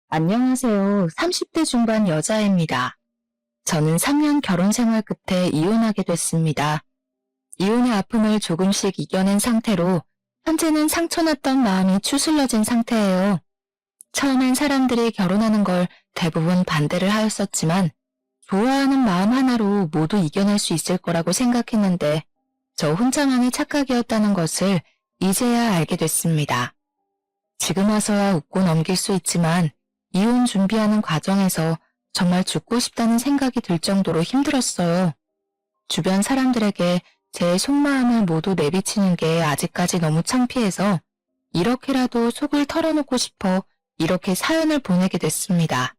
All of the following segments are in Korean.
안녕하세요. 30대 중반 여자입니다. 저는 3년 결혼 생활 끝에 이혼하게 됐습니다. 이혼의 아픔을 조금씩 이겨낸 상태로 현재는 상처났던 마음이 추슬러진 상태예요. 처음엔 사람들이 결혼하는 걸 대부분 반대를 하였었지만 좋아하는 마음 하나로 모두 이겨낼 수 있을 거라고 생각했는데 저 혼자만의 착각이었다는 것을 이제야 알게 됐습니다. 지금 와서야 웃고 넘길 수 있지만 이혼 준비하는 과정에서 정말 죽고 싶다는 생각이 들 정도로 힘들었어요. 주변 사람들에게 제 속마음을 모두 내비치는 게 아직까지 너무 창피해서 이렇게라도 속을 털어놓고 싶어 이렇게 사연을 보내게 됐습니다.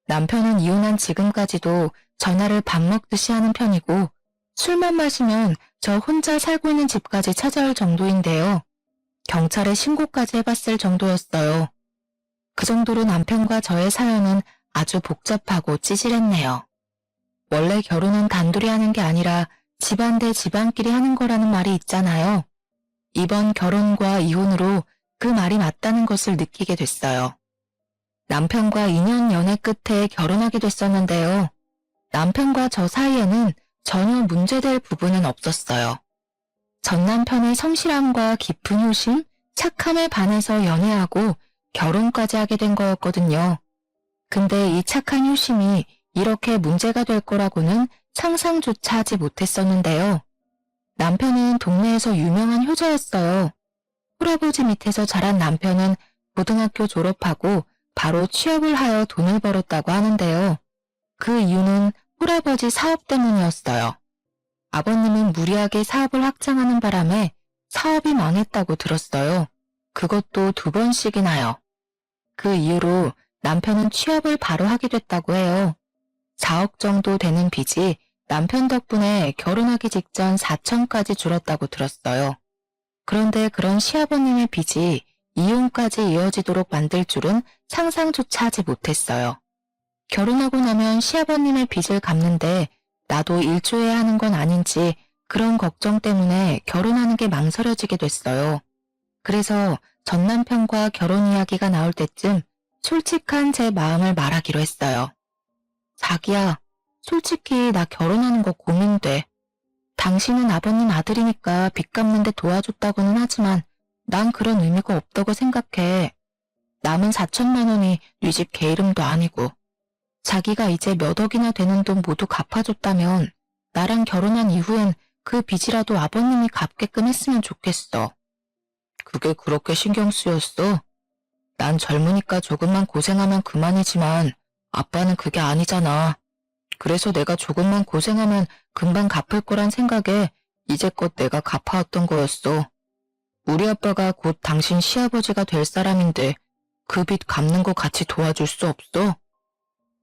남편은 이혼한 지금까지도 전화를 밥 먹듯이 하는 편이고 술만 마시면 저 혼자 살고 있는 집까지 찾아올 정도인데요. 경찰에 신고까지 해봤을 정도였어요. 그 정도로 남편과 저의 사연은 아주 복잡하고 찌질했네요. 원래 결혼은 단둘이 하는 게 아니라 집안 대 집안끼리 하는 거라는 말이 있잖아요. 이번 결혼과 이혼으로 그 말이 맞다는 것을 느끼게 됐어요. 남편과 2년 연애 끝에 결혼하게 됐었는데요. 남편과 저 사이에는 전혀 문제될 부분은 없었어요. 전 남편의 성실함과 깊은 효심, 착함에 반해서 연애하고 결혼까지 하게 된 거였거든요. 근데 이 착한 효심이 이렇게 문제가 될 거라고는 상상조차 하지 못했었는데요. 남편은 동네에서 유명한 효자였어요. 할아버지 밑에서 자란 남편은 고등학교 졸업하고 바로 취업을 하여 돈을 벌었다고 하는데요. 그 이유는 할아버지 사업 때문이었어요. 아버님은 무리하게 사업을 확장하는 바람에 사업이 망했다고 들었어요. 그것도 2번씩이나요. 그 이후로 남편은 취업을 바로 하게 됐다고 해요. 4억 정도 되는 빚이 남편 덕분에 결혼하기 직전 4천까지 줄었다고 들었어요. 그런데 그런 시아버님의 빚이 이혼까지 이어지도록 만들 줄은 상상조차 하지 못했어요. 결혼하고 나면 시아버님의 빚을 갚는데 나도 일조해야 하는 건 아닌지 그런 걱정 때문에 결혼하는 게 망설여지게 됐어요. 그래서 전 남편과 결혼 이야기가 나올 때쯤 솔직한 제 마음을 말하기로 했어요. 자기야, 솔직히 나 결혼하는 거 고민돼. 당신은 아버님 아들이니까 빚 갚는데 도와줬다고는 하지만 난 그런 의미가 없다고 생각해. 남은 4천만 원이 네 집 개 이름도 아니고. 자기가 이제 몇 억이나 되는 돈 모두 갚아줬다면 나랑 결혼한 이후엔 그 빚이라도 아버님이 갚게끔 했으면 좋겠어. 그게 그렇게 신경 쓰였어? 난 젊으니까 조금만 고생하면 그만이지만 아빠는 그게 아니잖아. 그래서 내가 조금만 고생하면 금방 갚을 거란 생각에 이제껏 내가 갚아왔던 거였어. 우리 아빠가 곧 당신 시아버지가 될 사람인데 그 빚 갚는 거 같이 도와줄 수 없어?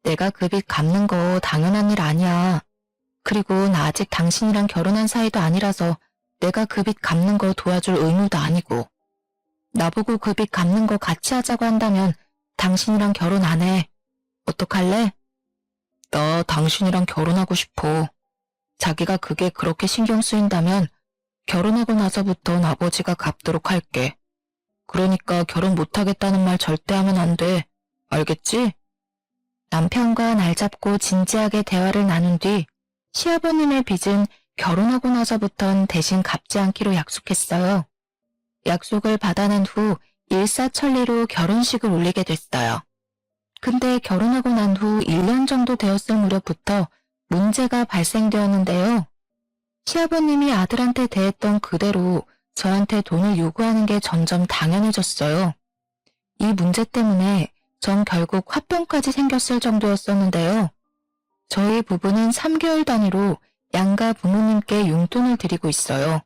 내가 그 빚 갚는 거 당연한 일 아니야. 그리고 나 아직 당신이랑 결혼한 사이도 아니라서 내가 그 빚 갚는 거 도와줄 의무도 아니고. 나보고 그 빚 갚는 거 같이 하자고 한다면 당신이랑 결혼 안 해. 어떡할래? 나 당신이랑 결혼하고 싶어. 자기가 그게 그렇게 신경 쓰인다면 결혼하고 나서부턴 아버지가 갚도록 할게. 그러니까 결혼 못하겠다는 말 절대 하면 안 돼. 알겠지? 남편과 날 잡고 진지하게 대화를 나눈 뒤 시아버님의 빚은 결혼하고 나서부턴 대신 갚지 않기로 약속했어요. 약속을 받아낸 후 일사천리로 결혼식을 올리게 됐어요. 근데 결혼하고 난 후 1년 정도 되었을 무렵부터 문제가 발생되었는데요. 시아버님이 아들한테 대했던 그대로 저한테 돈을 요구하는 게 점점 당연해졌어요. 이 문제 때문에 전 결국 화병까지 생겼을 정도였었는데요. 저희 부부는 3개월 단위로 양가 부모님께 용돈을 드리고 있어요.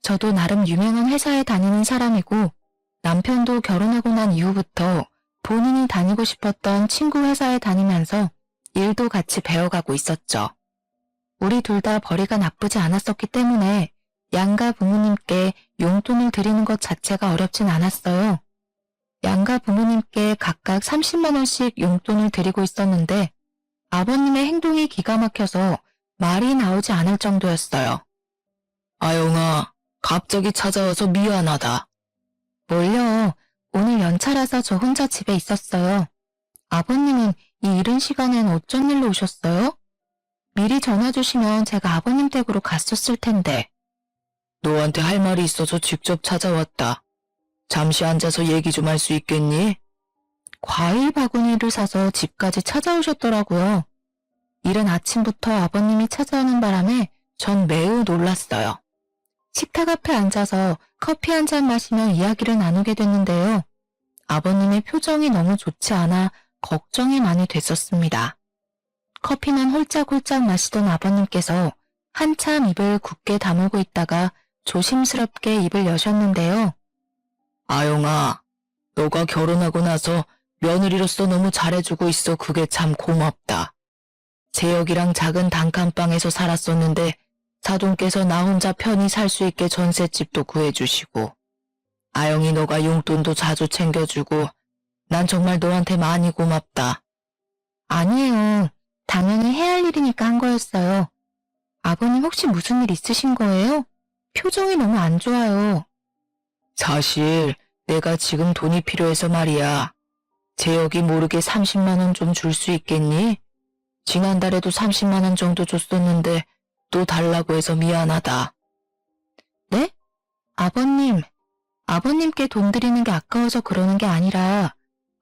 저도 나름 유명한 회사에 다니는 사람이고 남편도 결혼하고 난 이후부터 본인이 다니고 싶었던 친구 회사에 다니면서 일도 같이 배워가고 있었죠. 우리 둘 다 벌이가 나쁘지 않았었기 때문에 양가 부모님께 용돈을 드리는 것 자체가 어렵진 않았어요. 양가 부모님께 각각 30만 원씩 용돈을 드리고 있었는데 아버님의 행동이 기가 막혀서 말이 나오지 않을 정도였어요. 아영아, 갑자기 찾아와서 미안하다. 뭘요? 오늘 연차라서 저 혼자 집에 있었어요. 아버님은 이 이른 시간엔 어쩐 일로 오셨어요? 미리 전화 주시면 제가 아버님 댁으로 갔었을 텐데. 너한테 할 말이 있어서 직접 찾아왔다. 잠시 앉아서 얘기 좀 할 수 있겠니? 과일 바구니를 사서 집까지 찾아오셨더라고요. 이른 아침부터 아버님이 찾아오는 바람에 전 매우 놀랐어요. 식탁 앞에 앉아서 커피 한 잔 마시며 이야기를 나누게 됐는데요. 아버님의 표정이 너무 좋지 않아 걱정이 많이 됐었습니다. 커피만 홀짝홀짝 마시던 아버님께서 한참 입을 굳게 다물고 있다가 조심스럽게 입을 여셨는데요. 아영아, 너가 결혼하고 나서 며느리로서 너무 잘해주고 있어. 그게 참 고맙다. 재혁이랑 작은 단칸방에서 살았었는데 사돈께서 나 혼자 편히 살 수 있게 전셋집도 구해주시고, 아영이 너가 용돈도 자주 챙겨주고 난 정말 너한테 많이 고맙다. 아니에요. 당연히 해야 할 일이니까 한 거였어요. 아버님 혹시 무슨 일 있으신 거예요? 표정이 너무 안 좋아요. 사실 내가 지금 돈이 필요해서 말이야. 재혁이 모르게 30만 원 좀 줄 수 있겠니? 지난달에도 30만 원 정도 줬었는데 또 달라고 해서 미안하다. 네? 아버님께 돈 드리는 게 아까워서 그러는 게 아니라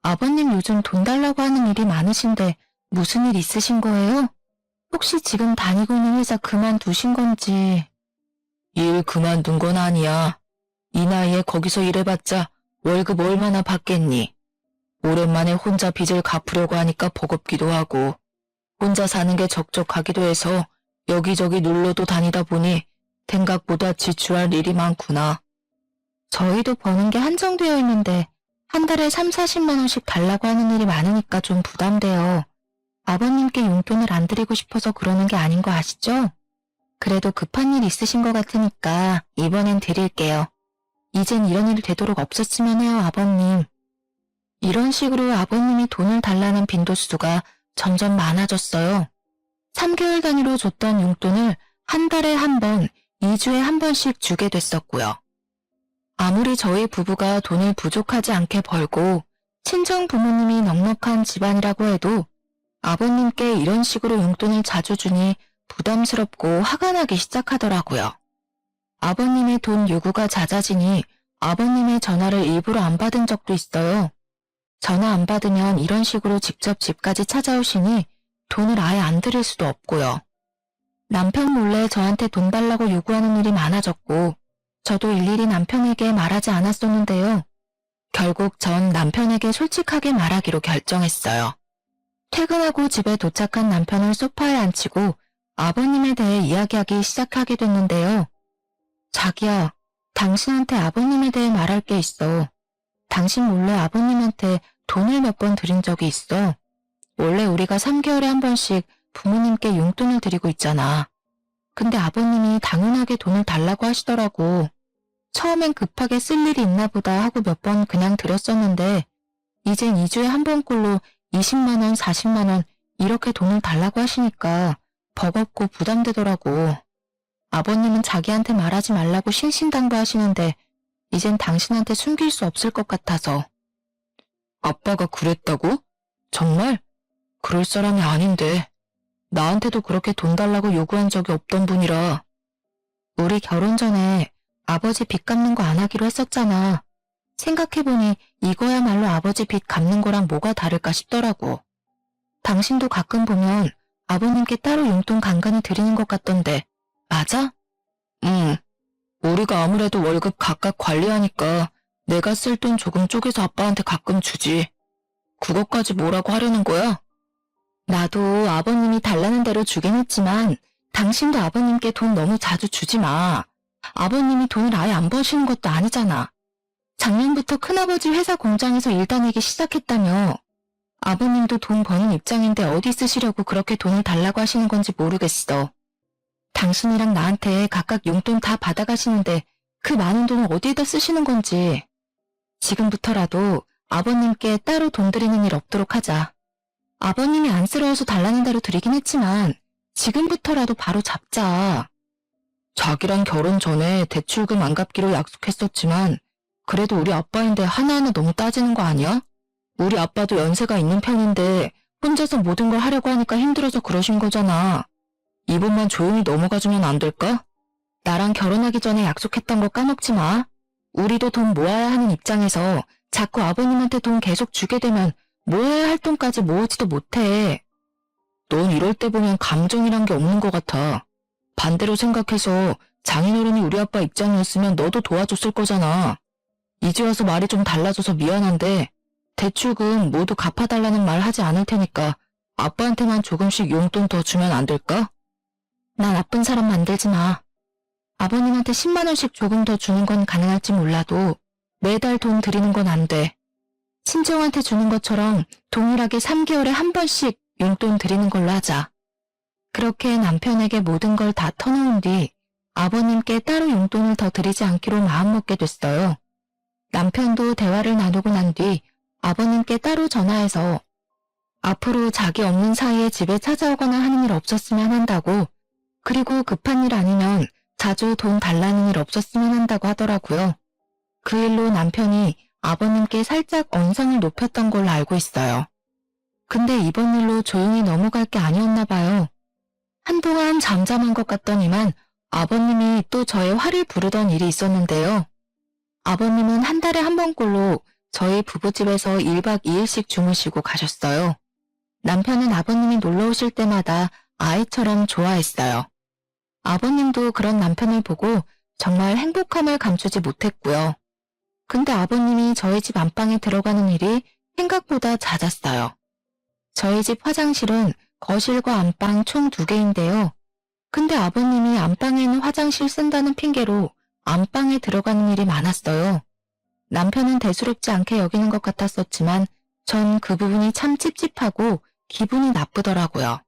아버님 요즘 돈 달라고 하는 일이 많으신데 무슨 일 있으신 거예요? 혹시 지금 다니고 있는 회사 그만두신 건지. 일 그만둔 건 아니야. 이 나이에 거기서 일해봤자 월급 얼마나 받겠니? 오랜만에 혼자 빚을 갚으려고 하니까 버겁기도 하고 혼자 사는 게 적적하기도 해서 여기저기 놀러도 다니다 보니 생각보다 지출할 일이 많구나. 저희도 버는 게 한정되어 있는데 한 달에 3, 40만 원씩 달라고 하는 일이 많으니까 좀 부담돼요. 아버님께 용돈을 안 드리고 싶어서 그러는 게 아닌 거 아시죠? 그래도 급한 일 있으신 것 같으니까 이번엔 드릴게요. 이젠 이런 일이 되도록 없었으면 해요, 아버님. 이런 식으로 아버님이 돈을 달라는 빈도수가 점점 많아졌어요. 3개월 단위로 줬던 용돈을 한 달에 한 번, 2주에 한 번씩 주게 됐었고요. 아무리 저희 부부가 돈을 부족하지 않게 벌고 친정 부모님이 넉넉한 집안이라고 해도 아버님께 이런 식으로 용돈을 자주 주니 부담스럽고 화가 나기 시작하더라고요. 아버님의 돈 요구가 잦아지니 아버님의 전화를 일부러 안 받은 적도 있어요. 전화 안 받으면 이런 식으로 직접 집까지 찾아오시니 돈을 아예 안 드릴 수도 없고요. 남편 몰래 저한테 돈 달라고 요구하는 일이 많아졌고 저도 일일이 남편에게 말하지 않았었는데요. 결국 전 남편에게 솔직하게 말하기로 결정했어요. 퇴근하고 집에 도착한 남편을 소파에 앉히고 아버님에 대해 이야기하기 시작하게 됐는데요. 자기야, 당신한테 아버님에 대해 말할 게 있어. 당신 몰래 아버님한테 돈을 몇 번 드린 적이 있어. 원래 우리가 3개월에 한 번씩 부모님께 용돈을 드리고 있잖아. 근데 아버님이 당연하게 돈을 달라고 하시더라고. 처음엔 급하게 쓸 일이 있나 보다 하고 몇 번 그냥 드렸었는데 이젠 2주에 한 번꼴로 20만 원, 40만 원 이렇게 돈을 달라고 하시니까 버겁고 부담되더라고. 아버님은 자기한테 말하지 말라고 신신당부하시는데 이젠 당신한테 숨길 수 없을 것 같아서. 아빠가 그랬다고? 정말? 그럴 사람이 아닌데. 나한테도 그렇게 돈 달라고 요구한 적이 없던 분이라. 우리 결혼 전에 아버지 빚 갚는 거 안 하기로 했었잖아. 생각해보니 이거야말로 아버지 빚 갚는 거랑 뭐가 다를까 싶더라고. 당신도 가끔 보면 아버님께 따로 용돈 간간히 드리는 것 같던데 맞아? 응. 우리가 아무래도 월급 각각 관리하니까 내가 쓸 돈 조금 쪼개서 아빠한테 가끔 주지. 그것까지 뭐라고 하려는 거야? 나도 아버님이 달라는 대로 주긴 했지만 당신도 아버님께 돈 너무 자주 주지 마. 아버님이 돈을 아예 안 버시는 것도 아니잖아. 작년부터 큰아버지 회사 공장에서 일 다니기 시작했다며. 아버님도 돈 버는 입장인데 어디 쓰시려고 그렇게 돈을 달라고 하시는 건지 모르겠어. 당신이랑 나한테 각각 용돈 다 받아가시는데 그 많은 돈을 어디에다 쓰시는 건지. 지금부터라도 아버님께 따로 돈 드리는 일 없도록 하자. 아버님이 안쓰러워서 달라는 대로 드리긴 했지만 지금부터라도 바로 잡자. 자기랑 결혼 전에 대출금 안 갚기로 약속했었지만 그래도 우리 아빠인데 하나하나 너무 따지는 거 아니야? 우리 아빠도 연세가 있는 편인데 혼자서 모든 걸 하려고 하니까 힘들어서 그러신 거잖아. 이번만 조용히 넘어가주면 안 될까? 나랑 결혼하기 전에 약속했던 거 까먹지 마. 우리도 돈 모아야 하는 입장에서 자꾸 아버님한테 돈 계속 주게 되면 모아야 할 돈까지 모으지도 못해. 넌 이럴 때 보면 감정이란 게 없는 것 같아. 반대로 생각해서 장인어른이 우리 아빠 입장이었으면 너도 도와줬을 거잖아. 이제 와서 말이 좀 달라져서 미안한데 대출금 모두 갚아달라는 말 하지 않을 테니까 아빠한테만 조금씩 용돈 더 주면 안 될까? 나 나쁜 사람 만들지 마. 아버님한테 10만 원씩 조금 더 주는 건 가능할지 몰라도 매달 돈 드리는 건 안 돼. 친정한테 주는 것처럼 동일하게 3개월에 한 번씩 용돈 드리는 걸로 하자. 그렇게 남편에게 모든 걸 다 터놓은 뒤 아버님께 따로 용돈을 더 드리지 않기로 마음먹게 됐어요. 남편도 대화를 나누고 난 뒤 아버님께 따로 전화해서 앞으로 자기 없는 사이에 집에 찾아오거나 하는 일 없었으면 한다고, 그리고 급한 일 아니면 자주 돈 달라는 일 없었으면 한다고 하더라고요. 그 일로 남편이 아버님께 살짝 언성을 높였던 걸로 알고 있어요. 근데 이번 일로 조용히 넘어갈 게 아니었나 봐요. 한동안 잠잠한 것 같더니만 아버님이 또 저의 화를 부르던 일이 있었는데요. 아버님은 한 달에 한 번꼴로 저희 부부집에서 1박 2일씩 주무시고 가셨어요. 남편은 아버님이 놀러 오실 때마다 아이처럼 좋아했어요. 아버님도 그런 남편을 보고 정말 행복함을 감추지 못했고요. 근데 아버님이 저희 집 안방에 들어가는 일이 생각보다 잦았어요. 저희 집 화장실은 거실과 안방 총 2개인데요. 근데 아버님이 안방에는 화장실 쓴다는 핑계로 안방에 들어가는 일이 많았어요. 남편은 대수롭지 않게 여기는 것 같았었지만 전 그 부분이 참 찝찝하고 기분이 나쁘더라고요.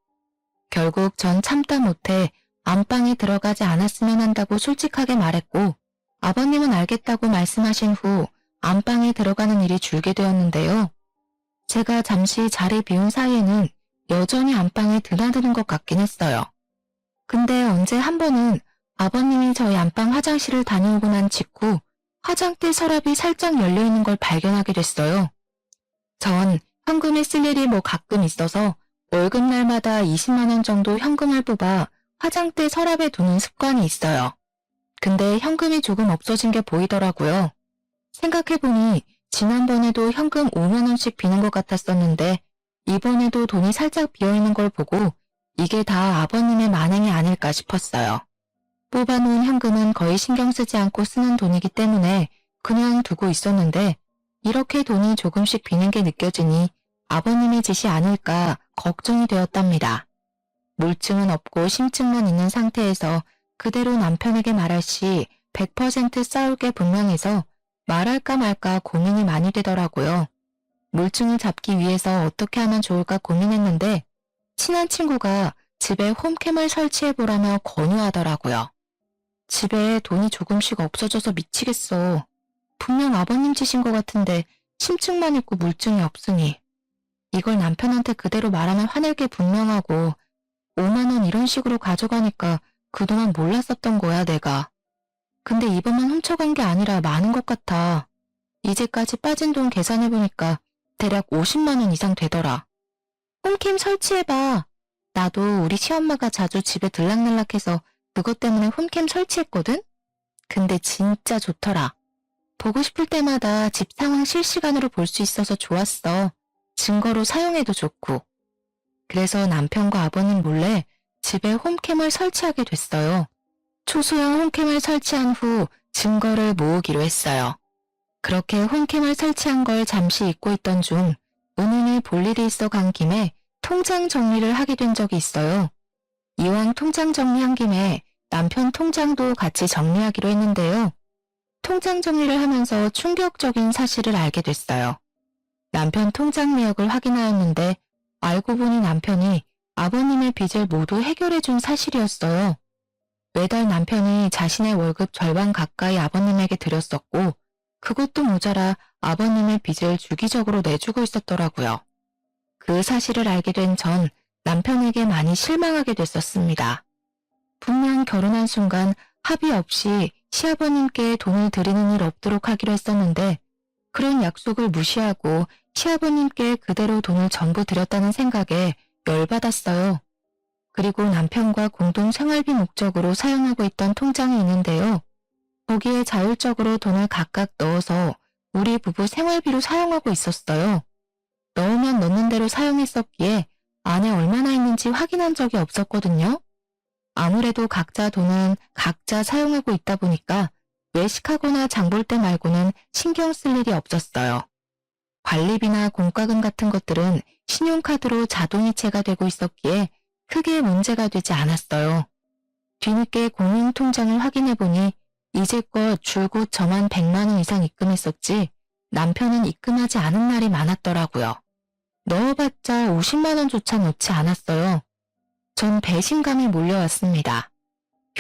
결국 전 참다 못해 안방에 들어가지 않았으면 한다고 솔직하게 말했고, 아버님은 알겠다고 말씀하신 후 안방에 들어가는 일이 줄게 되었는데요. 제가 잠시 자리 비운 사이에는 여전히 안방에 드나드는 것 같긴 했어요. 근데 언제 한 번은 아버님이 저희 안방 화장실을 다녀오고 난 직후 화장대 서랍이 살짝 열려있는 걸 발견하게 됐어요. 전 현금을 쓸 일이 가끔 있어서 월급날마다 20만 원 정도 현금을 뽑아 화장대 서랍에 두는 습관이 있어요. 근데 현금이 조금 없어진 게 보이더라고요. 생각해보니 지난번에도 현금 5만 원씩 비는 것 같았었는데 이번에도 돈이 살짝 비어있는 걸 보고 이게 다 아버님의 만행이 아닐까 싶었어요. 뽑아놓은 현금은 거의 신경 쓰지 않고 쓰는 돈이기 때문에 그냥 두고 있었는데 이렇게 돈이 조금씩 비는 게 느껴지니 아버님의 짓이 아닐까 걱정이 되었답니다. 물증은 없고 심증만 있는 상태에서 그대로 남편에게 말할 시 100% 싸울 게 분명해서 말할까 말까 고민이 많이 되더라고요. 물증을 잡기 위해서 어떻게 하면 좋을까 고민했는데 친한 친구가 집에 홈캠을 설치해보라며 권유하더라고요. 집에 돈이 조금씩 없어져서 미치겠어. 분명 아버님 짓인 것 같은데 심증만 있고 물증이 없으니. 이걸 남편한테 그대로 말하면 화낼 게 분명하고 5만 원 이런 식으로 가져가니까 그동안 몰랐었던 거야 내가. 근데 이번만 훔쳐간 게 아니라 많은 것 같아. 이제까지 빠진 돈 계산해보니까 대략 50만 원 이상 되더라. 홈캠 설치해봐. 나도 우리 시엄마가 자주 집에 들락날락해서 그것 때문에 홈캠 설치했거든? 근데 진짜 좋더라. 보고 싶을 때마다 집 상황 실시간으로 볼 수 있어서 좋았어. 증거로 사용해도 좋고. 그래서 남편과 아버님 몰래 집에 홈캠을 설치하게 됐어요. 초소형 홈캠을 설치한 후 증거를 모으기로 했어요. 그렇게 홈캠을 설치한 걸 잠시 잊고 있던 중 은행에 볼 일이 있어 간 김에 통장 정리를 하게 된 적이 있어요. 이왕 통장 정리한 김에 남편 통장도 같이 정리하기로 했는데요. 통장 정리를 하면서 충격적인 사실을 알게 됐어요. 남편 통장 내역을 확인하였는데 알고 보니 남편이 아버님의 빚을 모두 해결해준 사실이었어요. 매달 남편이 자신의 월급 절반 가까이 아버님에게 드렸었고 그것도 모자라 아버님의 빚을 주기적으로 내주고 있었더라고요. 그 사실을 알게 된 전 남편에게 많이 실망하게 됐었습니다. 분명 결혼한 순간 합의 없이 시아버님께 돈을 드리는 일 없도록 하기로 했었는데 그런 약속을 무시하고 시아버님께 그대로 돈을 전부 드렸다는 생각에 열받았어요. 그리고 남편과 공동 생활비 목적으로 사용하고 있던 통장이 있는데요. 거기에 자율적으로 돈을 각각 넣어서 우리 부부 생활비로 사용하고 있었어요. 넣으면 넣는 대로 사용했었기에 안에 얼마나 있는지 확인한 적이 없었거든요. 아무래도 각자 돈은 각자 사용하고 있다 보니까 외식하거나 장볼 때 말고는 신경 쓸 일이 없었어요. 관리비나 공과금 같은 것들은 신용카드로 자동이체가 되고 있었기에 크게 문제가 되지 않았어요. 뒤늦게 공인통장을 확인해보니 이제껏 줄곧 저만 100만 원 이상 입금했었지 남편은 입금하지 않은 날이 많았더라고요. 넣어봤자 50만 원조차 넣지 않았어요. 전 배신감이 몰려왔습니다.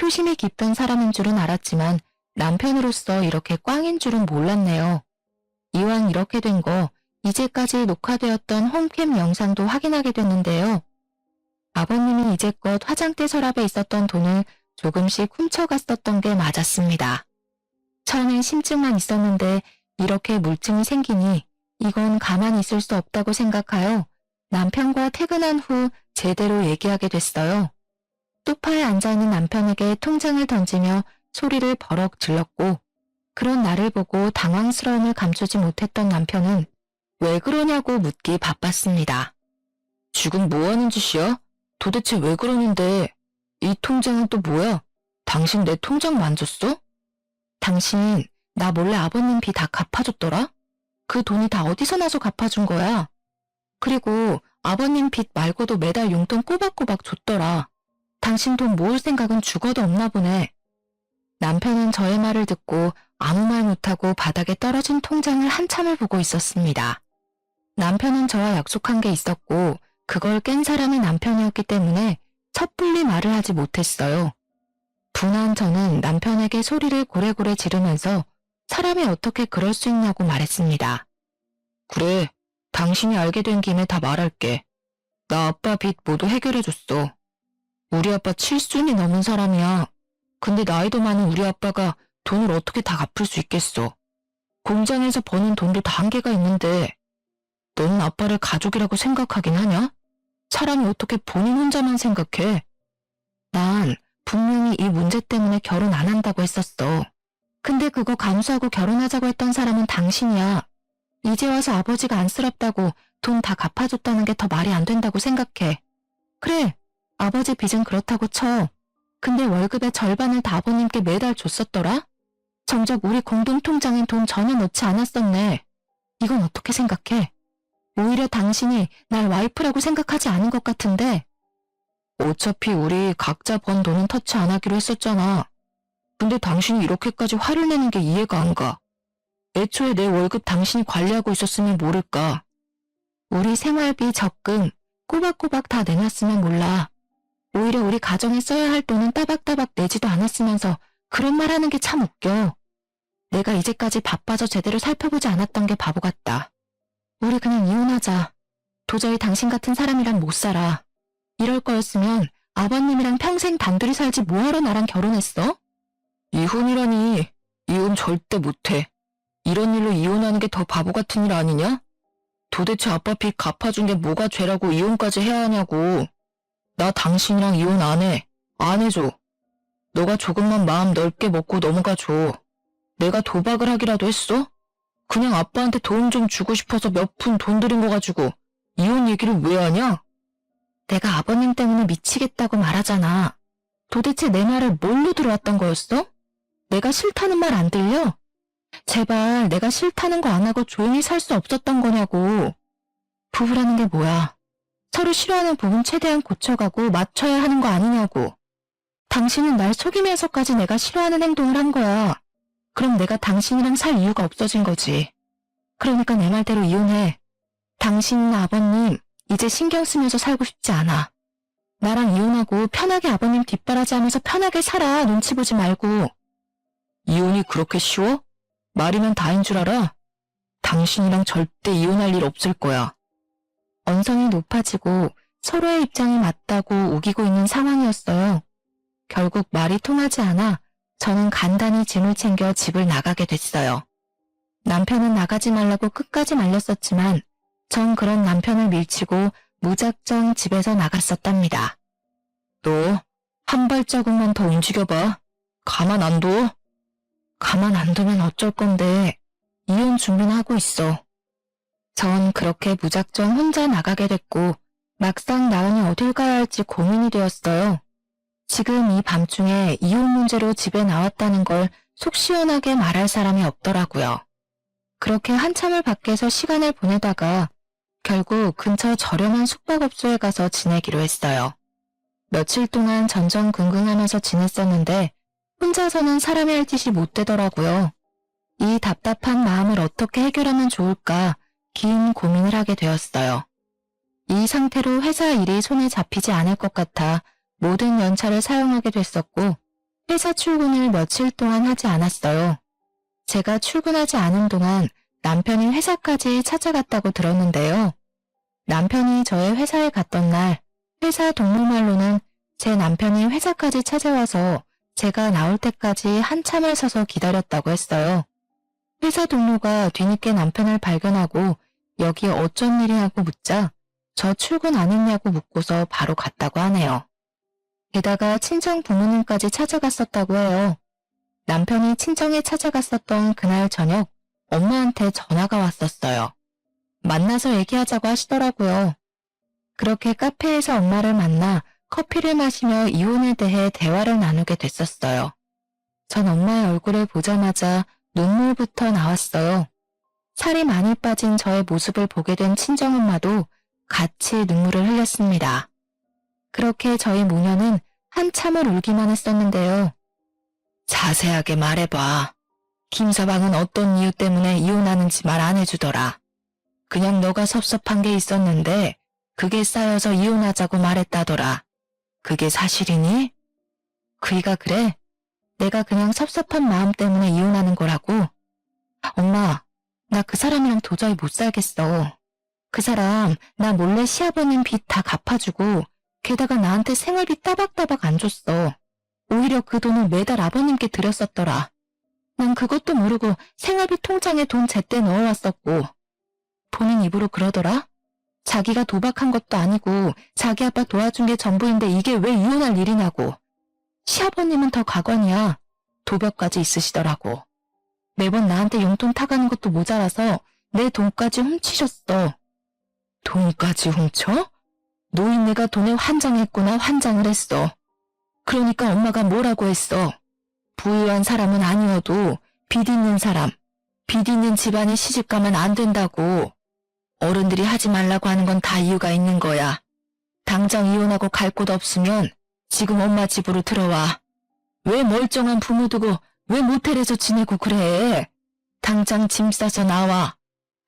효심이 깊은 사람인 줄은 알았지만 남편으로서 이렇게 꽝인 줄은 몰랐네요. 이왕 이렇게 된 거 이제까지 녹화되었던 홈캠 영상도 확인하게 됐는데요. 아버님이 이제껏 화장대 서랍에 있었던 돈을 조금씩 훔쳐갔었던 게 맞았습니다. 처음엔 심증만 있었는데 이렇게 물증이 생기니 이건 가만히 있을 수 없다고 생각하여 남편과 퇴근한 후 제대로 얘기하게 됐어요. 소파에 앉아있는 남편에게 통장을 던지며 소리를 버럭 질렀고 그런 나를 보고 당황스러움을 감추지 못했던 남편은 왜 그러냐고 묻기 바빴습니다. 지금 뭐 하는 짓이야? 도대체 왜 그러는데? 이 통장은 또 뭐야? 당신 내 통장 만졌어? 당신 나 몰래 아버님 빚 다 갚아줬더라? 그 돈이 다 어디서 나서 갚아준 거야? 그리고 아버님 빚 말고도 매달 용돈 꼬박꼬박 줬더라. 당신 돈 모을 생각은 죽어도 없나 보네. 남편은 저의 말을 듣고 아무 말 못하고 바닥에 떨어진 통장을 한참을 보고 있었습니다. 남편은 저와 약속한 게 있었고 그걸 깬 사람이 남편이었기 때문에 섣불리 말을 하지 못했어요. 분한 저는 남편에게 소리를 고래고래 지르면서 사람이 어떻게 그럴 수 있냐고 말했습니다. 그래, 당신이 알게 된 김에 다 말할게. 나 아빠 빚 모두 해결해줬어. 우리 아빠 7순이 넘은 사람이야. 근데 나이도 많은 우리 아빠가 돈을 어떻게 다 갚을 수 있겠어. 공장에서 버는 돈도 다 한계가 있는데 너는 아빠를 가족이라고 생각하긴 하냐? 사람이 어떻게 본인 혼자만 생각해? 난 분명히 이 문제 때문에 결혼 안 한다고 했었어. 근데 그거 감수하고 결혼하자고 했던 사람은 당신이야. 이제 와서 아버지가 안쓰럽다고 돈 다 갚아줬다는 게 더 말이 안 된다고 생각해. 그래, 아버지 빚은 그렇다고 쳐. 근데 월급의 절반을 다 아버님께 매달 줬었더라? 정작 우리 공동통장엔 돈 전혀 넣지 않았었네. 이건 어떻게 생각해? 오히려 당신이 날 와이프라고 생각하지 않은 것 같은데. 어차피 우리 각자 번 돈은 터치 안 하기로 했었잖아. 근데 당신이 이렇게까지 화를 내는 게 이해가 안 가. 애초에 내 월급 당신이 관리하고 있었으면 모를까. 우리 생활비, 적금 꼬박꼬박 다 내놨으면 몰라. 오히려 우리 가정에 써야 할 돈은 따박따박 내지도 않았으면서 그런 말 하는 게 참 웃겨. 내가 이제까지 바빠서 제대로 살펴보지 않았던 게 바보 같다. 우리 그냥 이혼하자. 도저히 당신 같은 사람이랑 못 살아. 이럴 거였으면 아버님이랑 평생 단둘이 살지 뭐하러 나랑 결혼했어? 이혼이라니. 이혼 절대 못해. 이런 일로 이혼하는 게 더 바보 같은 일 아니냐? 도대체 아빠 빚 갚아준 게 뭐가 죄라고 이혼까지 해야 하냐고. 나 당신이랑 이혼 안 해. 안 해줘. 너가 조금만 마음 넓게 먹고 넘어가줘. 내가 도박을 하기라도 했어? 그냥 아빠한테 도움 좀 주고 싶어서 몇 푼 돈 들인 거 가지고 이혼 얘기를 왜 하냐? 내가 아버님 때문에 미치겠다고 말하잖아. 도대체 내 말을 뭘로 들어왔던 거였어? 내가 싫다는 말 안 들려? 제발 내가 싫다는 거 안 하고 조용히 살 수 없었던 거냐고. 부부라는 게 뭐야? 서로 싫어하는 부분 최대한 고쳐가고 맞춰야 하는 거 아니냐고. 당신은 날 속이면서까지 내가 싫어하는 행동을 한 거야. 그럼 내가 당신이랑 살 이유가 없어진 거지. 그러니까 내 말대로 이혼해. 당신이나 아버님 이제 신경 쓰면서 살고 싶지 않아. 나랑 이혼하고 편하게 아버님 뒷바라지하면서 편하게 살아. 눈치 보지 말고. 이혼이 그렇게 쉬워? 말이면 다인 줄 알아? 당신이랑 절대 이혼할 일 없을 거야. 언성이 높아지고 서로의 입장이 맞다고 우기고 있는 상황이었어요. 결국 말이 통하지 않아 저는 간단히 짐을 챙겨 집을 나가게 됐어요. 남편은 나가지 말라고 끝까지 말렸었지만 전 그런 남편을 밀치고 무작정 집에서 나갔었답니다. 너 한 발자국만 더 움직여봐. 가만 안 둬? 가만 안 두면 어쩔 건데 이혼 준비는 하고 있어. 전 그렇게 무작정 혼자 나가게 됐고 막상 나으니 어딜 가야 할지 고민이 되었어요. 지금 이 밤중에 이혼 문제로 집에 나왔다는 걸 속 시원하게 말할 사람이 없더라고요. 그렇게 한참을 밖에서 시간을 보내다가 결국 근처 저렴한 숙박업소에 가서 지내기로 했어요. 며칠 동안 전전긍긍하면서 지냈었는데 혼자서는 사람이 할 짓이 못 되더라고요. 이 답답한 마음을 어떻게 해결하면 좋을까 긴 고민을 하게 되었어요. 이 상태로 회사 일이 손에 잡히지 않을 것 같아 모든 연차를 사용하게 됐었고 회사 출근을 며칠 동안 하지 않았어요. 제가 출근하지 않은 동안 남편이 회사까지 찾아갔다고 들었는데요. 남편이 저의 회사에 갔던 날 회사 동료말로는 제 남편이 회사까지 찾아와서 제가 나올 때까지 한참을 서서 기다렸다고 했어요. 회사 동료가 뒤늦게 남편을 발견하고 여기 어쩐 일이냐고 묻자 저 출근 안 했냐고 묻고서 바로 갔다고 하네요. 게다가 친정 부모님까지 찾아갔었다고 해요. 남편이 친정에 찾아갔었던 그날 저녁 엄마한테 전화가 왔었어요. 만나서 얘기하자고 하시더라고요. 그렇게 카페에서 엄마를 만나 커피를 마시며 이혼에 대해 대화를 나누게 됐었어요. 전 엄마의 얼굴을 보자마자 눈물부터 나왔어요. 살이 많이 빠진 저의 모습을 보게 된 친정엄마도 같이 눈물을 흘렸습니다. 그렇게 저희 모녀는 한참을 울기만 했었는데요. 자세하게 말해봐. 김서방은 어떤 이유 때문에 이혼하는지 말 안 해주더라. 그냥 너가 섭섭한 게 있었는데 그게 쌓여서 이혼하자고 말했다더라. 그게 사실이니? 그이가 그래? 내가 그냥 섭섭한 마음 때문에 이혼하는 거라고? 엄마, 나 그 사람이랑 도저히 못 살겠어. 그 사람 나 몰래 시아버님 빚 다 갚아주고 게다가 나한테 생활비 따박따박 안 줬어. 오히려 그 돈을 매달 아버님께 드렸었더라. 난 그것도 모르고 생활비 통장에 돈 제때 넣어왔었고. 본인 입으로 그러더라? 자기가 도박한 것도 아니고 자기 아빠 도와준 게 전부인데 이게 왜 이혼할 일이냐고. 시아버님은 더 가관이야. 도벽까지 있으시더라고. 매번 나한테 용돈 타가는 것도 모자라서 내 돈까지 훔치셨어. 돈까지 훔쳐? 노인네가 돈에 환장했구나 환장을 했어. 그러니까 엄마가 뭐라고 했어. 부유한 사람은 아니어도 빚 있는 사람, 빚 있는 집안에 시집가면 안 된다고. 어른들이 하지 말라고 하는 건 다 이유가 있는 거야. 당장 이혼하고 갈 곳 없으면 지금 엄마 집으로 들어와. 왜 멀쩡한 부모 두고 왜 모텔에서 지내고 그래? 당장 짐 싸서 나와.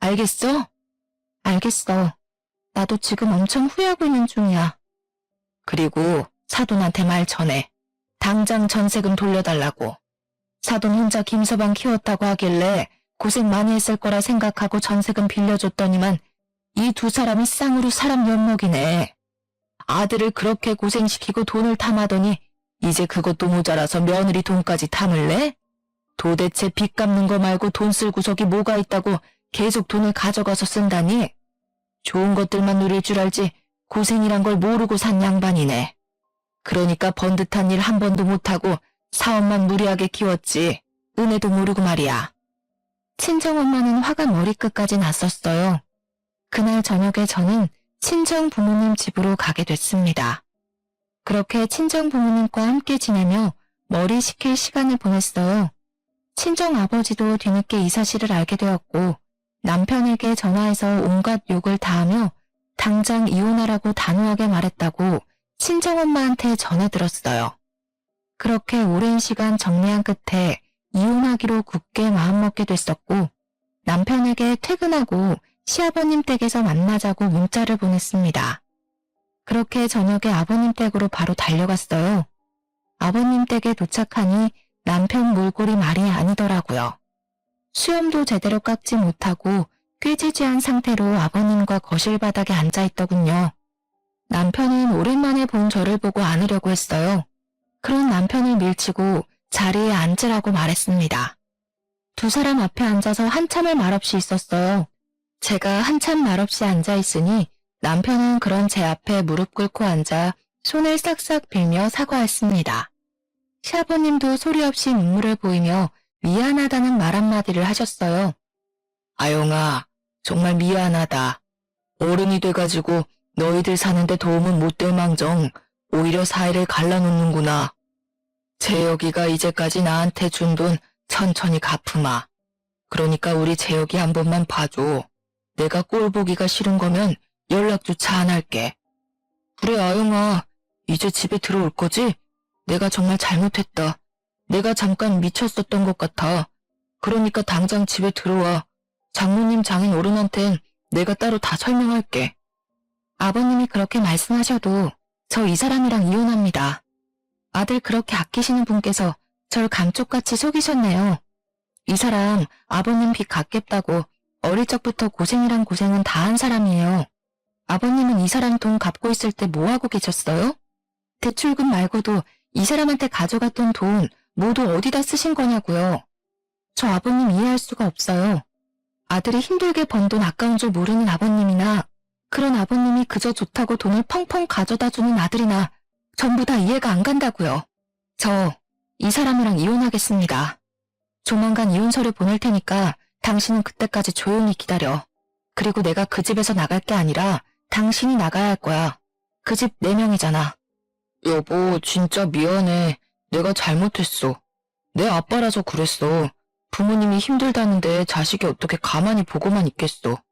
알겠어? 알겠어. 나도 지금 엄청 후회하고 있는 중이야. 그리고 사돈한테 말 전해. 당장 전세금 돌려달라고. 사돈 혼자 김서방 키웠다고 하길래 고생 많이 했을 거라 생각하고 전세금 빌려줬더니만 이 두 사람이 쌍으로 사람 엿먹이네. 아들을 그렇게 고생시키고 돈을 탐하더니 이제 그것도 모자라서 며느리 돈까지 탐을래? 도대체 빚 갚는 거 말고 돈 쓸 구석이 뭐가 있다고 계속 돈을 가져가서 쓴다니? 좋은 것들만 누릴 줄 알지 고생이란 걸 모르고 산 양반이네. 그러니까 번듯한 일 한 번도 못하고 사업만 무리하게 키웠지. 은혜도 모르고 말이야. 친정엄마는 화가 머리끝까지 났었어요. 그날 저녁에 저는 친정 부모님 집으로 가게 됐습니다. 그렇게 친정 부모님과 함께 지내며 머리 식힐 시간을 보냈어요. 친정 아버지도 뒤늦게 이 사실을 알게 되었고 남편에게 전화해서 온갖 욕을 다하며 당장 이혼하라고 단호하게 말했다고 친정엄마한테 전해 들었어요. 그렇게 오랜 시간 정리한 끝에 이혼하기로 굳게 마음먹게 됐었고 남편에게 퇴근하고 시아버님 댁에서 만나자고 문자를 보냈습니다. 그렇게 저녁에 아버님 댁으로 바로 달려갔어요. 아버님 댁에 도착하니 남편 몰골이 말이 아니더라고요. 수염도 제대로 깎지 못하고 꾀지지한 상태로 아버님과 거실 바닥에 앉아있더군요. 남편은 오랜만에 본 저를 보고 안으려고 했어요. 그런 남편을 밀치고 자리에 앉으라고 말했습니다. 두 사람 앞에 앉아서 한참을 말없이 있었어요. 제가 한참 말없이 앉아 있으니 남편은 그런 제 앞에 무릎 꿇고 앉아 손을 싹싹 빌며 사과했습니다. 시아버님도 소리 없이 눈물을 보이며 미안하다는 말 한마디를 하셨어요. 아영아, 정말 미안하다. 어른이 돼가지고 너희들 사는데 도움은 못 될 망정 오히려 사이를 갈라놓는구나. 재혁이가 이제까지 나한테 준 돈 천천히 갚으마. 그러니까 우리 재혁이 한 번만 봐줘. 내가 꼴 보기가 싫은 거면 연락조차 안 할게. 그래 아영아, 이제 집에 들어올 거지? 내가 정말 잘못했다. 내가 잠깐 미쳤었던 것 같아. 그러니까 당장 집에 들어와. 장모님 장인 어른한텐 내가 따로 다 설명할게. 아버님이 그렇게 말씀하셔도 저 이 사람이랑 이혼합니다. 아들 그렇게 아끼시는 분께서 절 감쪽같이 속이셨네요. 이 사람 아버님 빚 갚겠다고 어릴 적부터 고생이란 고생은 다 한 사람이에요. 아버님은 이 사람 돈 갚고 있을 때 뭐 하고 계셨어요? 대출금 말고도 이 사람한테 가져갔던 돈 모두 어디다 쓰신 거냐고요. 저 아버님 이해할 수가 없어요. 아들이 힘들게 번 돈 아까운 줄 모르는 아버님이나 그런 아버님이 그저 좋다고 돈을 펑펑 가져다 주는 아들이나 전부 다 이해가 안 간다고요. 저 이 사람이랑 이혼하겠습니다. 조만간 이혼서를 보낼 테니까 당신은 그때까지 조용히 기다려. 그리고 내가 그 집에서 나갈 게 아니라 당신이 나가야 할 거야. 그 집 4명이잖아. 여보, 진짜 미안해. 내가 잘못했어. 내 아빠라서 그랬어. 부모님이 힘들다는데 자식이 어떻게 가만히 보고만 있겠어.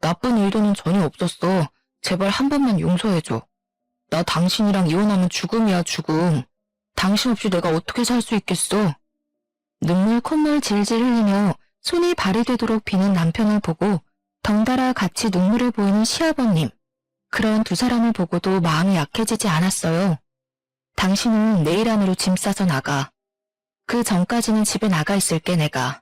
나쁜 의도는 전혀 없었어. 제발 한 번만 용서해줘. 나 당신이랑 이혼하면 죽음이야, 죽음. 당신 없이 내가 어떻게 살 수 있겠어? 눈물 콧물 질질 흘리며 손이 발이 되도록 비는 남편을 보고 덩달아 같이 눈물을 보이는 시아버님. 그런 두 사람을 보고도 마음이 약해지지 않았어요. 당신은 내일 안으로 짐 싸서 나가. 그 전까지는 집에 나가 있을게 내가.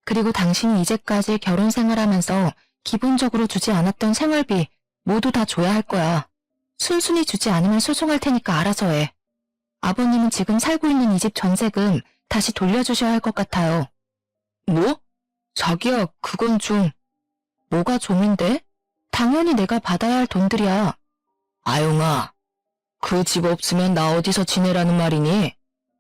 그리고 당신이 이제까지 결혼 생활하면서 기본적으로 주지 않았던 생활비 모두 다 줘야 할 거야. 순순히 주지 않으면 소송할 테니까 알아서 해. 아버님은 지금 살고 있는 이 집 전세금 다시 돌려주셔야 할 것 같아요. 뭐? 자기야, 그건 좀... 뭐가 좀인데? 당연히 내가 받아야 할 돈들이야. 아영아, 그 집 없으면 나 어디서 지내라는 말이니?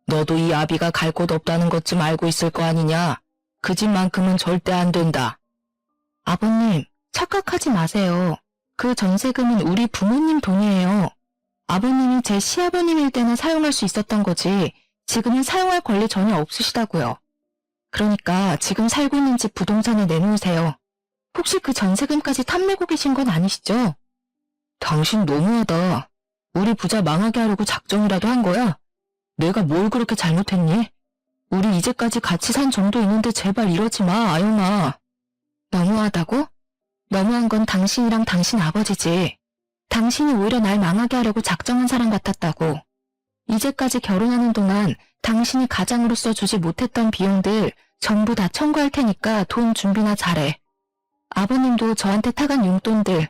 너도 이 아비가 갈 곳 없다는 것 좀 알고 있을 거 아니냐? 그 집만큼은 절대 안 된다. 아버님, 착각하지 마세요. 그 전세금은 우리 부모님 돈이에요. 아버님이 제 시아버님일 때는 사용할 수 있었던 거지 지금은 사용할 권리 전혀 없으시다고요. 그러니까 지금 살고 있는 집 부동산에 내놓으세요. 혹시 그 전세금까지 탐내고 계신 건 아니시죠? 당신 너무하다. 우리 부자 망하게 하려고 작정이라도 한 거야? 내가 뭘 그렇게 잘못했니? 우리 이제까지 같이 산 정도 있는데 제발 이러지 마, 아영아. 너무하다고? 너무한 건 당신이랑 당신 아버지지. 당신이 오히려 날 망하게 하려고 작정한 사람 같았다고. 이제까지 결혼하는 동안 당신이 가장으로서 주지 못했던 비용들 전부 다 청구할 테니까 돈 준비나 잘해. 아버님도 저한테 타간 용돈들,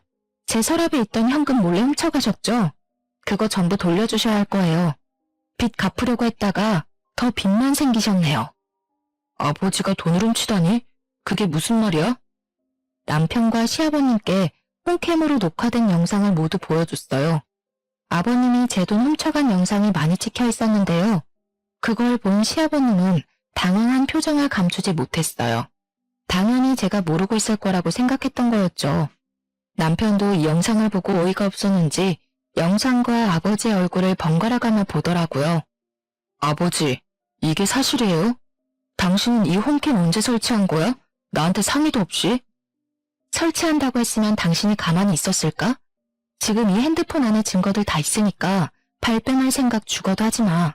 제 서랍에 있던 현금 몰래 훔쳐가셨죠? 그거 전부 돌려주셔야 할 거예요. 빚 갚으려고 했다가 더 빚만 생기셨네요. 아버지가 돈을 훔치다니? 그게 무슨 말이야? 남편과 시아버님께 홈캠으로 녹화된 영상을 모두 보여줬어요. 아버님이 제 돈 훔쳐간 영상이 많이 찍혀 있었는데요. 그걸 본 시아버님은 당황한 표정을 감추지 못했어요. 당연히 제가 모르고 있을 거라고 생각했던 거였죠. 남편도 이 영상을 보고 어이가 없었는지 영상과 아버지의 얼굴을 번갈아가며 보더라고요. 아버지, 이게 사실이에요? 당신은 이 홈캠 언제 설치한 거야? 나한테 상의도 없이? 설치한다고 했으면 당신이 가만히 있었을까? 지금 이 핸드폰 안에 증거들 다 있으니까 발뺌할 생각 죽어도 하지 마.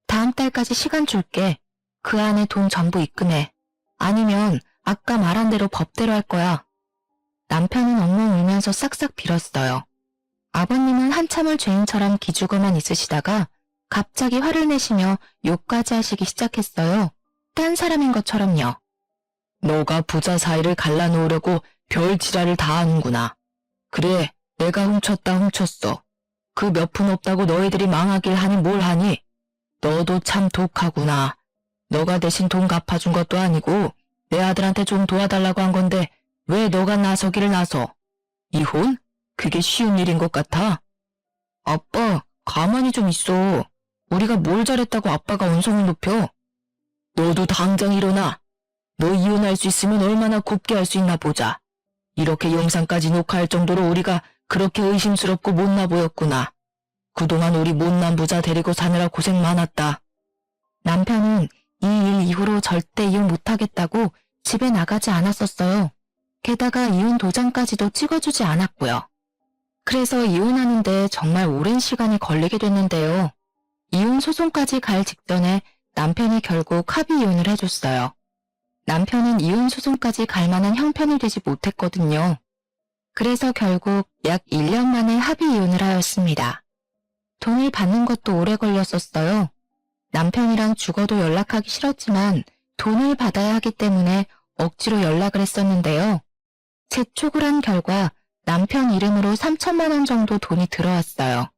다음 달까지 시간 줄게. 그 안에 돈 전부 입금해. 아니면 아까 말한 대로 법대로 할 거야. 남편은 엉엉 울면서 싹싹 빌었어요. 아버님은 한참을 죄인처럼 기죽어만 있으시다가 갑자기 화를 내시며 욕까지 하시기 시작했어요. 딴 사람인 것처럼요. 너가 부자 사이를 갈라놓으려고 별 지랄을 다 하는구나. 그래, 내가 훔쳤다 훔쳤어. 그 몇 푼 없다고 너희들이 망하길 하니 뭘 하니? 너도 참 독하구나. 너가 대신 돈 갚아준 것도 아니고 내 아들한테 좀 도와달라고 한 건데 왜 너가 나서기를 나서? 이혼? 그게 쉬운 일인 것 같아? 아빠, 가만히 좀 있어. 우리가 뭘 잘했다고 아빠가 언성을 높여? 너도 당장 일어나. 너 이혼할 수 있으면 얼마나 곱게 할 수 있나 보자. 이렇게 영상까지 녹화할 정도로 우리가 그렇게 의심스럽고 못나 보였구나. 그동안 우리 못난 부자 데리고 사느라 고생 많았다. 남편은 이 일 이후로 절대 이혼 못하겠다고 집에 나가지 않았었어요. 게다가 이혼 도장까지도 찍어주지 않았고요. 그래서 이혼하는데 정말 오랜 시간이 걸리게 됐는데요. 이혼 소송까지 갈 직전에 남편이 결국 합의 이혼을 해줬어요. 남편은 이혼 소송까지 갈 만한 형편이 되지 못했거든요. 그래서 결국 약 1년 만에 합의 이혼을 하였습니다. 돈을 받는 것도 오래 걸렸었어요. 남편이랑 죽어도 연락하기 싫었지만 돈을 받아야 하기 때문에 억지로 연락을 했었는데요. 재촉을 한 결과 남편 이름으로 3천만 원 정도 돈이 들어왔어요.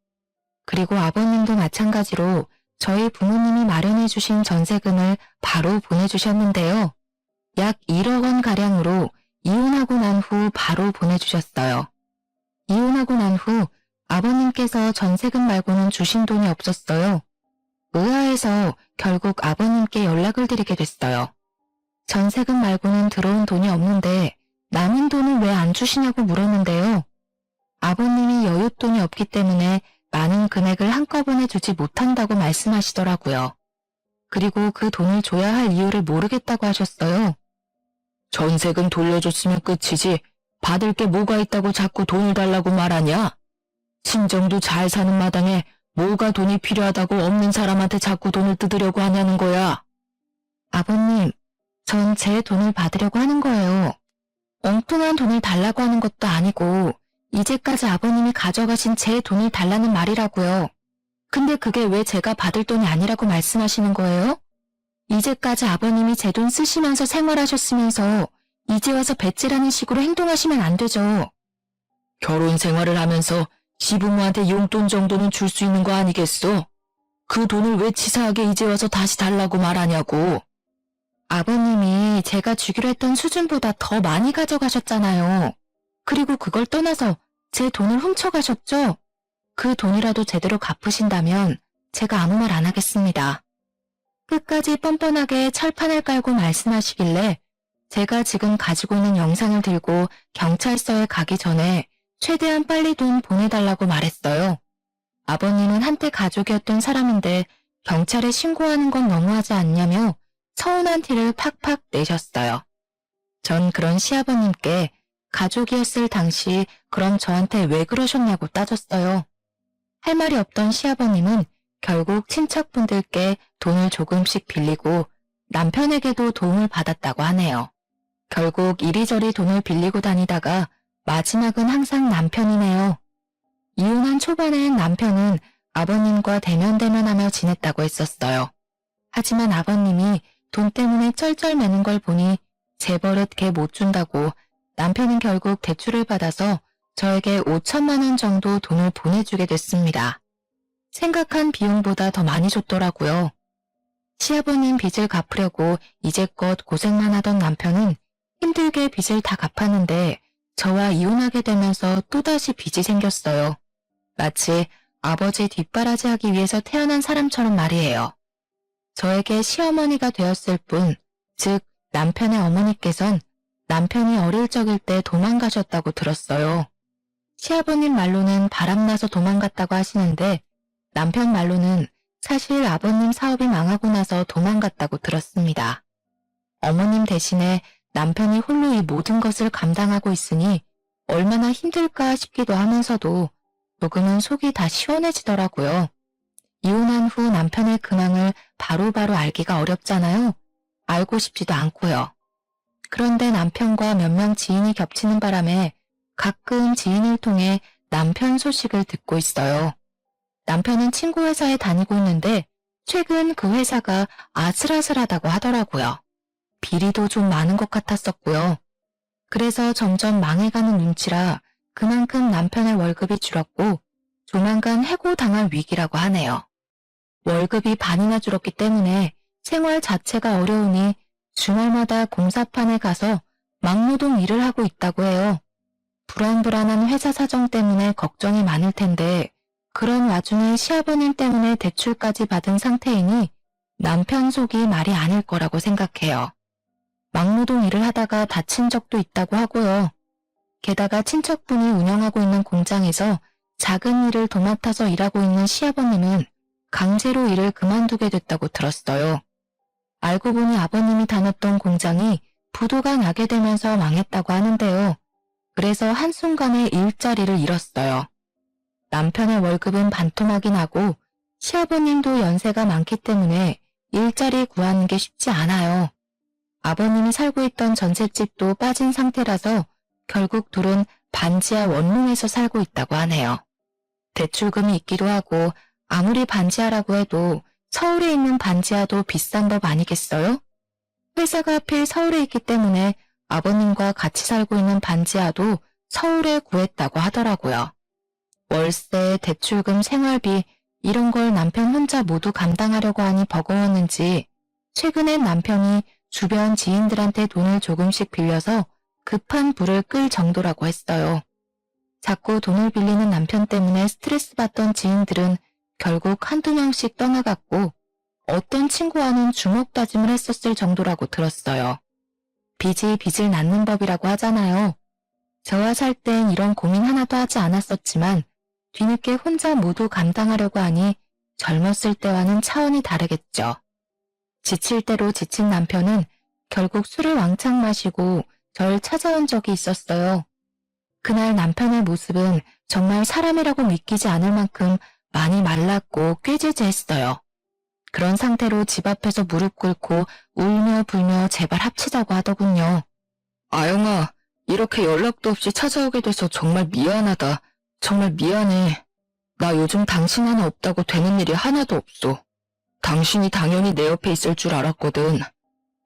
그리고 아버님도 마찬가지로 저희 부모님이 마련해 주신 전세금을 바로 보내주셨는데요. 약 1억 원 가량으로 이혼하고 난 후 바로 보내주셨어요. 이혼하고 난 후 아버님께서 전세금 말고는 주신 돈이 없었어요. 의아해서 결국 아버님께 연락을 드리게 됐어요. 전세금 말고는 들어온 돈이 없는데 남은 돈을 왜 안 주시냐고 물었는데요. 아버님이 여윳돈이 없기 때문에 많은 금액을 한꺼번에 주지 못한다고 말씀하시더라고요. 그리고 그 돈을 줘야 할 이유를 모르겠다고 하셨어요. 전세금 돌려줬으면 끝이지 받을 게 뭐가 있다고 자꾸 돈을 달라고 말하냐? 친정도 잘 사는 마당에 뭐가 돈이 필요하다고 없는 사람한테 자꾸 돈을 뜯으려고 하냐는 거야. 아버님, 전 제 돈을 받으려고 하는 거예요. 엉뚱한 돈을 달라고 하는 것도 아니고 이제까지 아버님이 가져가신 제 돈을 달라는 말이라고요. 근데 그게 왜 제가 받을 돈이 아니라고 말씀하시는 거예요? 이제까지 아버님이 제 돈 쓰시면서 생활하셨으면서 이제 와서 뱃질하는 식으로 행동하시면 안 되죠. 결혼 생활을 하면서 시부모한테 용돈 정도는 줄 수 있는 거 아니겠어? 그 돈을 왜 치사하게 이제 와서 다시 달라고 말하냐고. 아버님이 제가 주기로 했던 수준보다 더 많이 가져가셨잖아요. 그리고 그걸 떠나서 제 돈을 훔쳐가셨죠? 그 돈이라도 제대로 갚으신다면 제가 아무 말 안 하겠습니다. 끝까지 뻔뻔하게 철판을 깔고 말씀하시길래 제가 지금 가지고 있는 영상을 들고 경찰서에 가기 전에 최대한 빨리 돈 보내달라고 말했어요. 아버님은 한때 가족이었던 사람인데 경찰에 신고하는 건 너무하지 않냐며 서운한 티를 팍팍 내셨어요. 전 그런 시아버님께 가족이었을 당시 그럼 저한테 왜 그러셨냐고 따졌어요. 할 말이 없던 시아버님은 결국 친척분들께 돈을 조금씩 빌리고 남편에게도 도움을 받았다고 하네요. 결국 이리저리 돈을 빌리고 다니다가 마지막은 항상 남편이네요. 이혼한 초반엔 남편은 아버님과 대면대면하며 지냈다고 했었어요. 하지만 아버님이 돈 때문에 쩔쩔매는 걸 보니 제 버릇 개 못 준다고 남편은 결국 대출을 받아서 저에게 5천만 원 정도 돈을 보내주게 됐습니다. 생각한 비용보다 더 많이 줬더라고요. 시아버님 빚을 갚으려고 이제껏 고생만 하던 남편은 힘들게 빚을 다 갚았는데 저와 이혼하게 되면서 또다시 빚이 생겼어요. 마치 아버지 뒷바라지하기 위해서 태어난 사람처럼 말이에요. 저에게 시어머니가 되었을 뿐, 즉 남편의 어머니께선 남편이 어릴 적일 때 도망가셨다고 들었어요. 시아버님 말로는 바람나서 도망갔다고 하시는데 남편 말로는 사실 아버님 사업이 망하고 나서 도망갔다고 들었습니다. 어머님 대신에 남편이 홀로 이 모든 것을 감당하고 있으니 얼마나 힘들까 싶기도 하면서도 조금은 속이 다 시원해지더라고요. 이혼한 후 남편의 근황을 바로바로 알기가 어렵잖아요. 알고 싶지도 않고요. 그런데 남편과 몇 명 지인이 겹치는 바람에 가끔 지인을 통해 남편 소식을 듣고 있어요. 남편은 친구 회사에 다니고 있는데 최근 그 회사가 아슬아슬하다고 하더라고요. 비리도 좀 많은 것 같았었고요. 그래서 점점 망해가는 눈치라 그만큼 남편의 월급이 줄었고 조만간 해고당할 위기라고 하네요. 월급이 반이나 줄었기 때문에 생활 자체가 어려우니 주말마다 공사판에 가서 막노동 일을 하고 있다고 해요. 불안불안한 회사 사정 때문에 걱정이 많을 텐데 그런 와중에 시아버님 때문에 대출까지 받은 상태이니 남편 속이 말이 아닐 거라고 생각해요. 막노동 일을 하다가 다친 적도 있다고 하고요. 게다가 친척분이 운영하고 있는 공장에서 작은 일을 도맡아서 일하고 있는 시아버님은 강제로 일을 그만두게 됐다고 들었어요. 알고 보니 아버님이 다녔던 공장이 부도가 나게 되면서 망했다고 하는데요. 그래서 한순간에 일자리를 잃었어요. 남편의 월급은 반토막이 나고 시아버님도 연세가 많기 때문에 일자리 구하는 게 쉽지 않아요. 아버님이 살고 있던 전셋집도 빠진 상태라서 결국 둘은 반지하 원룸에서 살고 있다고 하네요. 대출금이 있기도 하고 아무리 반지하라고 해도 서울에 있는 반지하도 비싼 법 아니겠어요? 회사가 하필 서울에 있기 때문에 아버님과 같이 살고 있는 반지하도 서울에 구했다고 하더라고요. 월세, 대출금, 생활비 이런 걸 남편 혼자 모두 감당하려고 하니 버거웠는지 최근엔 남편이 주변 지인들한테 돈을 조금씩 빌려서 급한 불을 끌 정도라고 했어요. 자꾸 돈을 빌리는 남편 때문에 스트레스 받던 지인들은 결국 한두 명씩 떠나갔고 어떤 친구와는 주먹 다짐을 했었을 정도라고 들었어요. 빚이 빚을 낳는 법이라고 하잖아요. 저와 살 땐 이런 고민 하나도 하지 않았었지만 뒤늦게 혼자 모두 감당하려고 하니 젊었을 때와는 차원이 다르겠죠. 지칠 대로 지친 남편은 결국 술을 왕창 마시고 절 찾아온 적이 있었어요. 그날 남편의 모습은 정말 사람이라고 믿기지 않을 만큼 많이 말랐고 꾀죄죄했어요. 그런 상태로 집 앞에서 무릎 꿇고 울며 불며 제발 합치자고 하더군요. 아영아, 이렇게 연락도 없이 찾아오게 돼서 정말 미안하다. 정말 미안해. 나 요즘 당신 하나 없다고 되는 일이 하나도 없어. 당신이 당연히 내 옆에 있을 줄 알았거든.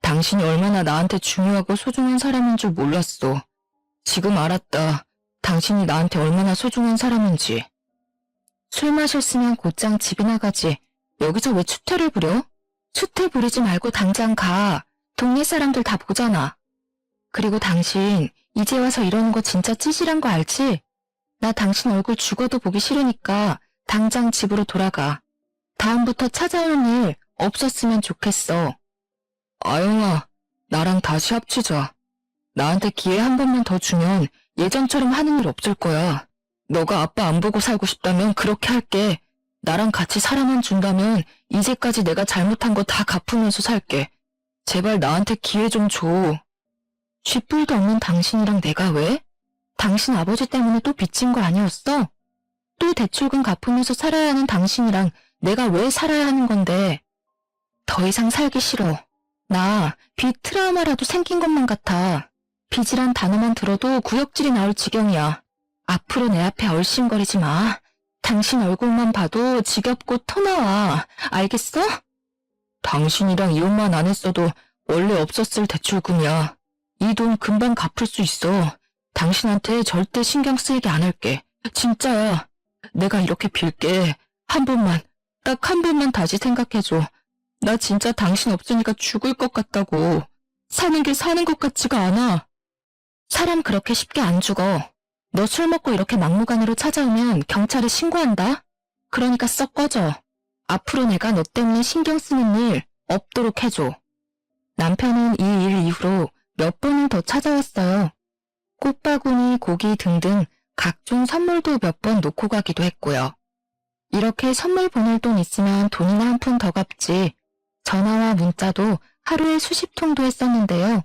당신이 얼마나 나한테 중요하고 소중한 사람인 줄 몰랐어. 지금 알았다. 당신이 나한테 얼마나 소중한 사람인지. 술 마셨으면 곧장 집이나 가지. 여기서 왜 추태를 부려? 추태 부리지 말고 당장 가. 동네 사람들 다 보잖아. 그리고 당신 이제 와서 이러는 거 진짜 찌질한 거 알지? 나 당신 얼굴 죽어도 보기 싫으니까 당장 집으로 돌아가. 다음부터 찾아오는 일 없었으면 좋겠어. 아영아, 나랑 다시 합치자. 나한테 기회 한 번만 더 주면 예전처럼 하는 일 없을 거야. 너가 아빠 안 보고 살고 싶다면 그렇게 할게. 나랑 같이 사람만 준다면 이제까지 내가 잘못한 거 다 갚으면서 살게. 제발 나한테 기회 좀 줘. 쥐뿔도 없는 당신이랑 내가 왜? 당신 아버지 때문에 또 빚진 거 아니었어? 또 대출금 갚으면서 살아야 하는 당신이랑 내가 왜 살아야 하는 건데? 더 이상 살기 싫어. 나 빚 트라우마라도 생긴 것만 같아. 빚이란 단어만 들어도 구역질이 나올 지경이야. 앞으로 내 앞에 얼씬거리지 마. 당신 얼굴만 봐도 지겹고 토 나와. 알겠어? 당신이랑 이혼만 안 했어도 원래 없었을 대출금이야. 이 돈 금방 갚을 수 있어. 당신한테 절대 신경 쓰이게 안 할게. 진짜야. 내가 이렇게 빌게. 한 번만, 딱 한 번만 다시 생각해줘. 나 진짜 당신 없으니까 죽을 것 같다고. 사는 게 사는 것 같지가 않아. 사람 그렇게 쉽게 안 죽어. 너 술 먹고 이렇게 막무가내로 찾아오면 경찰에 신고한다. 그러니까 썩 꺼져. 앞으로 내가 너 때문에 신경 쓰는 일 없도록 해줘. 남편은 이 일 이후로 몇 번을 더 찾아왔어요. 꽃바구니, 고기 등등 각종 선물도 몇 번 놓고 가기도 했고요. 이렇게 선물 보낼 돈 있으면 돈이나 한 푼 더 갚지. 전화와 문자도 하루에 수십 통도 했었는데요.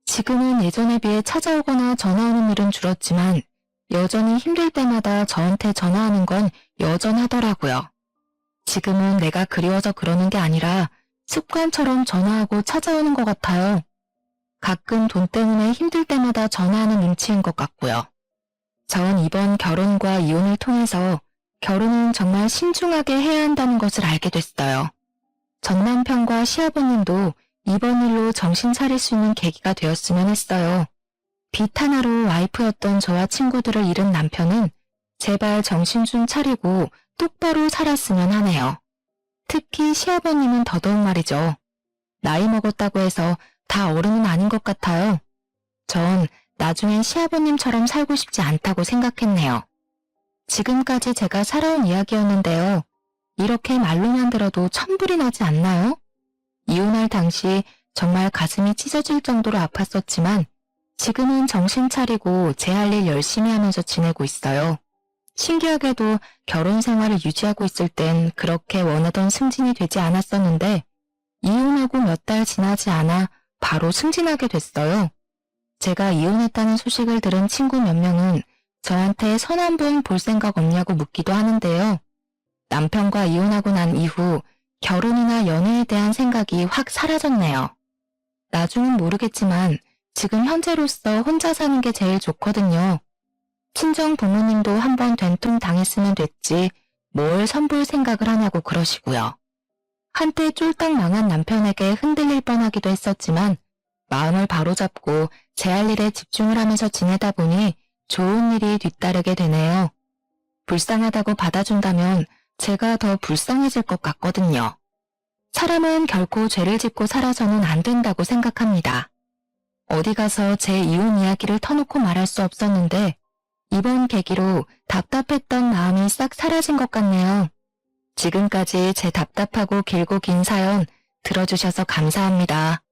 지금은 예전에 비해 찾아오거나 전화오는 일은 줄었지만 여전히 힘들 때마다 저한테 전화하는 건 여전하더라고요. 지금은 내가 그리워서 그러는 게 아니라 습관처럼 전화하고 찾아오는 것 같아요. 가끔 돈 때문에 힘들 때마다 전화하는 눈치인 것 같고요. 전 이번 결혼과 이혼을 통해서 결혼은 정말 신중하게 해야 한다는 것을 알게 됐어요. 전 남편과 시아버님도 이번 일로 정신 차릴 수 있는 계기가 되었으면 했어요. 빚 하나로 와이프였던 저와 친구들을 잃은 남편은 제발 정신 좀 차리고 똑바로 살았으면 하네요. 특히 시아버님은 더더욱 말이죠. 나이 먹었다고 해서 다 어른은 아닌 것 같아요. 전 나중엔 시아버님처럼 살고 싶지 않다고 생각했네요. 지금까지 제가 살아온 이야기였는데요. 이렇게 말로만 들어도 천불이 나지 않나요? 이혼할 당시 정말 가슴이 찢어질 정도로 아팠었지만 지금은 정신 차리고 제 할 일 열심히 하면서 지내고 있어요. 신기하게도 결혼 생활을 유지하고 있을 땐 그렇게 원하던 승진이 되지 않았었는데 이혼하고 몇 달 지나지 않아 바로 승진하게 됐어요. 제가 이혼했다는 소식을 들은 친구 몇 명은 저한테 선 한 번 볼 생각 없냐고 묻기도 하는데요. 남편과 이혼하고 난 이후 결혼이나 연애에 대한 생각이 확 사라졌네요. 나중은 모르겠지만 지금 현재로서 혼자 사는 게 제일 좋거든요. 친정 부모님도 한번 된통 당했으면 됐지 뭘 선볼 생각을 하냐고 그러시고요. 한때 쫄딱 망한 남편에게 흔들릴 뻔하기도 했었지만 마음을 바로잡고 제 할 일에 집중을 하면서 지내다 보니 좋은 일이 뒤따르게 되네요. 불쌍하다고 받아준다면 제가 더 불쌍해질 것 같거든요. 사람은 결코 죄를 짓고 살아서는 안 된다고 생각합니다. 어디 가서 제 이혼 이야기를 터놓고 말할 수 없었는데 이번 계기로 답답했던 마음이 싹 사라진 것 같네요. 지금까지 제 답답하고 길고 긴 사연 들어주셔서 감사합니다.